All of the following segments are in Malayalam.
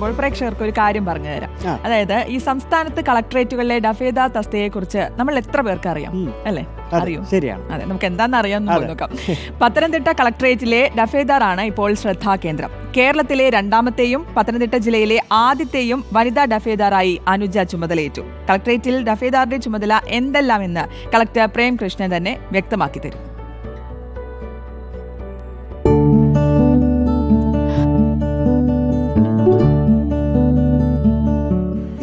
പറയുമ്പോൾ പ്രേക്ഷകർക്ക് ഒരു കാര്യം പറഞ്ഞു തരാം. അതായത് ഈ സംസ്ഥാനത്ത് കളക്ടറേറ്റുകളിലെ ഡഫേദാർ തസ്തികയെ കുറിച്ച് നമ്മൾ എത്ര പേർക്ക് അറിയാം അല്ലേ? അറിയും. ശരിയാണ്. അതെ, നമുക്ക് എന്താണെന്ന് അറിയാമെന്ന് നോക്കാം. പത്തനംതിട്ട കളക്ടറേറ്റിലെ ഡഫേദാർ ആണ് ഇപ്പോൾ ശ്രദ്ധാകേന്ദ്രം. കേരളത്തിലെ രണ്ടാമത്തെയും പത്തനംതിട്ട ജില്ലയിലെ ആദ്യത്തെയും വനിതാ ഡഫേദാറായി അനുജ ചുമതലയേറ്റു. കളക്ടറേറ്റിൽ ഡഫേദാറിന്റെ ചുമതല എന്തെല്ലാമെന്ന് കളക്ടർ പ്രേംകൃഷ്ണൻ തന്നെ വ്യക്തമാക്കി തരും.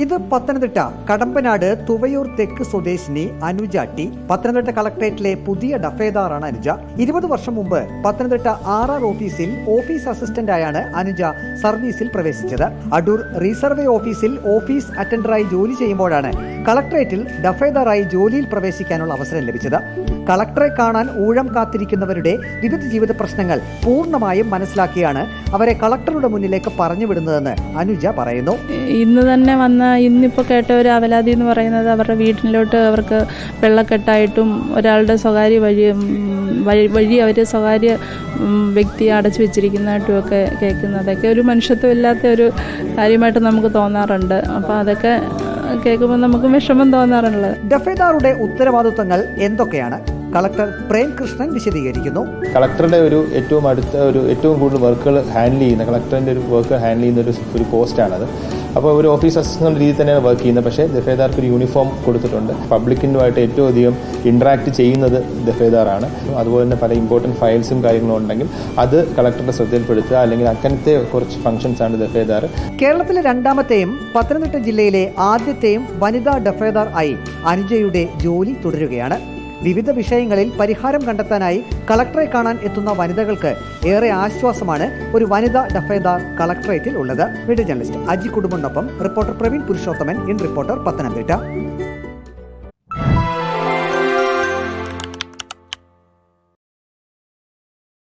ഇത് പത്തനംതിട്ട കടമ്പനാട് തുവയൂർ തെക്ക് സ്വദേശിനി അനുജ ടി. പത്തനംതിട്ട കളക്ടറേറ്റിലെ പുതിയ ഡഫേദാറാണ് അനുജ. 20 വർഷം മുമ്പ് പത്തനംതിട്ട RR ഓഫീസിൽ ഓഫീസ് അസിസ്റ്റന്റായാണ് അനുജ സർവീസിൽ പ്രവേശിച്ചത്. അടൂർ റീസർവേ ഓഫീസിൽ ഓഫീസ് അറ്റൻഡറായി ജോലി ചെയ്യുമ്പോഴാണ് കളക്ടറേറ്റിൽ ഡഫേദാറായി ജോലിയിൽ പ്രവേശിക്കാനുള്ള അവസരം ലഭിച്ചത്. കളക്ടറെ കാണാൻ ഊഴം കാത്തിരിക്കുന്നവരുടെ വിവിധ ജീവിത പ്രശ്നങ്ങൾ പൂർണ്ണമായും മനസ്സിലാക്കിയാണ് അവരെ കളക്ടറുടെ മുന്നിലേക്ക് പറഞ്ഞു വിടുന്നതെന്ന് അനുജ പറയുന്നു. ഇന്ന് തന്നെ ഇന്നിപ്പോൾ കേട്ട ഒരു അവലാതി എന്ന് പറയുന്നത് അവരുടെ വീട്ടിലോട്ട് അവർക്ക് വെള്ളക്കെട്ടായിട്ടും ഒരാളുടെ സ്വകാര്യ വഴി അവർ സ്വകാര്യ വ്യക്തിയെ അടച്ചു വെച്ചിരിക്കുന്നതായിട്ടും ഒക്കെ കേൾക്കുന്നതൊക്കെ ഒരു മനുഷ്യത്വമില്ലാത്ത ഒരു കാര്യമായിട്ട് നമുക്ക് തോന്നാറുണ്ട്. അപ്പോൾ അതൊക്കെ കേൾക്കുമ്പോൾ നമുക്ക് വിഷമം തോന്നാറുള്ളത്. ഡഫേദാറുടെ ഉത്തരവാദിത്വങ്ങൾ എന്തൊക്കെയാണ്? കളക്ടർ പ്രേംകൃഷ്ണൻ വിശദീകരിക്കുന്നു. കളക്ടറുടെ ഏറ്റവും കൂടുതൽ വർക്കുകൾ ഹാൻഡിൽ ചെയ്യുന്ന കളക്ടറിന്റെ ഒരു വർക്ക് ഹാൻഡിൽ ചെയ്യുന്ന ഒരു പോസ്റ്റാണത്. അപ്പോൾ ഒരു ഓഫീസ് അസിസ്റ്റന്റ് രീതിയിൽ തന്നെയാണ് വർക്ക് ചെയ്യുന്നത്. പക്ഷേ ദഫേദാർക്ക് ഒരു യൂണിഫോം കൊടുത്തിട്ടുണ്ട്. പബ്ലിക്കിനുമായിട്ട് ഏറ്റവും അധികം ഇന്ററാക്ട് ചെയ്യുന്നത് ദഫേദാറാണ്. അതുപോലെ തന്നെ പല ഇമ്പോർട്ടൻറ്റ് ഫയൽസും കാര്യങ്ങളും ഉണ്ടെങ്കിൽ അത് കളക്ടറുടെ ശ്രദ്ധയിൽപ്പെടുത്തുക, അല്ലെങ്കിൽ അങ്ങനത്തെ കുറച്ച് ഫംഗ്ഷൻസ് ആണ് ദഫേദാർ. കേരളത്തിലെ രണ്ടാമത്തെയും പത്തനംതിട്ട ജില്ലയിലെ ആദ്യത്തെയും വനിതാ ഡഫേദാർ ആയി അനുജയുടെ ജോലി തുടരുകയാണ്. വിവിധ വിഷയങ്ങളിൽ പരിഹാരം കണ്ടെത്താനായി കളക്ടറെ കാണാൻ എത്തുന്ന വനിതകൾക്ക് ഏറെ ആശ്വാസമാണ് ഒരു വനിതാ ഡഫേദാർ കളക്ടറേറ്റിൽ ഉള്ളത്. വീഡിയോ ജേർണലിസ്റ്റ് അജി കുടുംബനൊപ്പം reporter Praveen Purushothaman, in reporter Pathanamthitta.